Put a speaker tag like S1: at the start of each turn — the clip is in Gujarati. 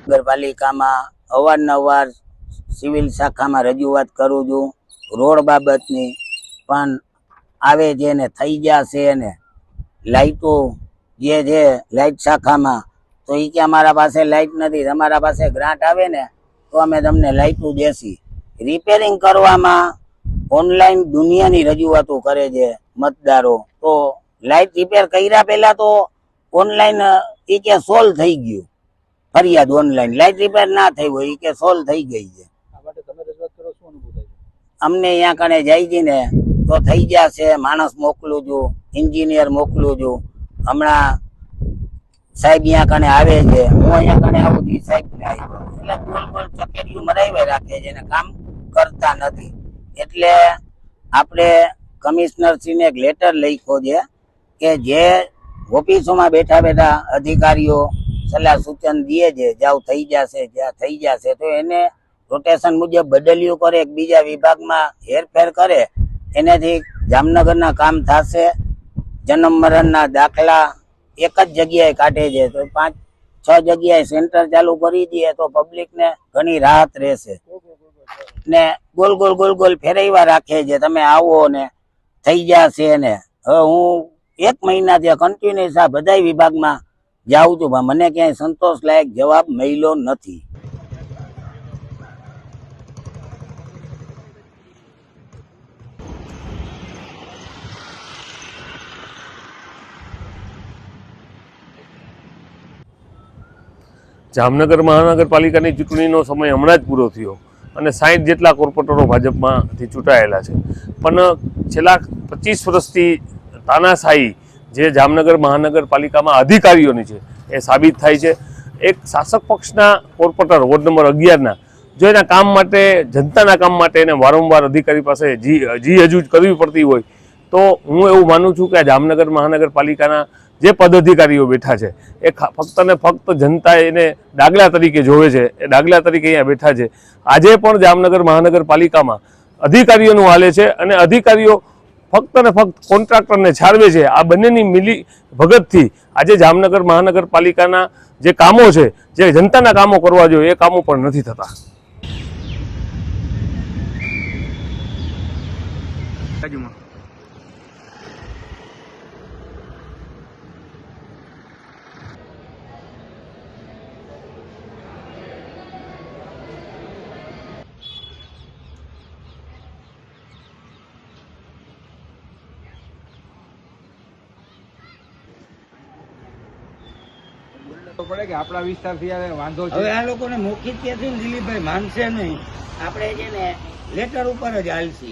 S1: નગરપાલિકામાં અવારનવાર સિવિલ શાખામાં રજૂઆત કરું છું રોડ બાબતની, પણ આવે છે ને થઈ જશે ને લાઇટો જે છે લાઇટ શાખામાં તો એ કે અમારા પાસે લાઇટ નથી, તમારા પાસે ગ્રાન્ટ આવે ને તો અમે તમને લાઇટો દેશી. રિપેરિંગ કરવામાં ઓનલાઈન દુનિયાની રજૂઆતો કરે છે મતદારો, તો લાઇટ રિપેર કર્યા પહેલા તો ઓનલાઈન એ કે સોલ્વ થઈ ગયું ફરિયાદ, ઓનલાઈન લાઇટ રિપેર ના થઈ હોય એ કે સોલ્વ થઈ ગઈ છે. અમને અહીંયા કણે જાય છે ને તો થઈ જશે, માણસ મોકલું છું, એન્જિનિયર મોકલું છું. હમણાં સાહેબ અહીંયા કણે આવે છે, હું અહીંયા કણે આવું છું, સાહેબ ને આવ્યો એટલે ગોલ ગોલ ચકેરિયું મરાવી રાખે છે ને કામ કરતા નથી. એટલે આપણે કમિશનરશ્રીને એક લેટર લખ્યો છે કે જે ઓફિસોમાં બેઠા બેઠા અધિકારીઓ સલાહ સૂચન દે છે જાવ થઈ જશે, જ્યાં થઈ જશે તો એને રોટેશન મુજબ બદલ્યું કરે, એક બીજા વિભાગમાં હેરફેર કરે, એનાથી જામનગરના કામ થશે. જન્મ મરણના દાખલા એક જ જગ્યાએ કાઢે છે તો 5-6 જગ્યાએ સેન્ટર ચાલુ કરી દઈએ તો પબ્લિકને ઘણી રાહત રહેશે. ને ગોલ ગોલ ગોલ ગોલ ફેરવ્યા રાખે છે, તમે આવો ને થઈ જશે ને. હવે હું 1 મહિનાથી કન્ટિન્યુઅસ આ બધા વિભાગમાં જાઉં છું, પણ મને ક્યાંય સંતોષ લાયક જવાબ મળ્યો નથી.
S2: જામનગર મહાનગરપાલિકાની ચૂંટણીનો સમય હમણાં જ પૂરો થયો અને 60 જેટલા કોર્પોરેટરો ભાજપમાંથી ચૂંટાયેલા છે, પણ છેલ્લા 25 વર્ષથી તાનાશાહી જે જામનગર મહાનગરપાલિકામાં અધિકારીઓની છે એ સાબિત થાય છે. એક શાસક પક્ષના કોર્પોરેટર વોર્ડ નંબર 11ના જો એના કામ માટે, જનતાના કામ માટે એને વારંવાર અધિકારી પાસે જી હજૂજ કરવી પડતી હોય તો હું એવું માનું છું કે આ જામનગર મહાનગરપાલિકાના જે પદાધિકારીઓ બેઠા છે એ ફક્ત ને ફક્ત જનતા એને દાખલા તરીકે જોવે છે, એ દાખલા તરીકે અહીંયા બેઠા છે. આજે પણ જામનગર મહાનગરપાલિકામાં અધિકારીઓનું હાલે છે અને અધિકારીઓ ફક્ત ને ફક્ત કોન્ટ્રાક્ટરને છાળવે છે. આ બંનેની મિલી ભગતથી આજે જામનગર મહાનગરપાલિકાના જે કામો છે, જે જનતાના કામો કરવા જોઈએ એ કામો પણ નથી થતા.
S3: પડે કે આપણા વિસ્તારથી વાંધો છે.
S1: હવે આ લોકોને મૌખિક કહેતી ને દિલીપભાઈ માનશે નહીં, આપણે છે ને લેટર ઉપર જ હાલશે.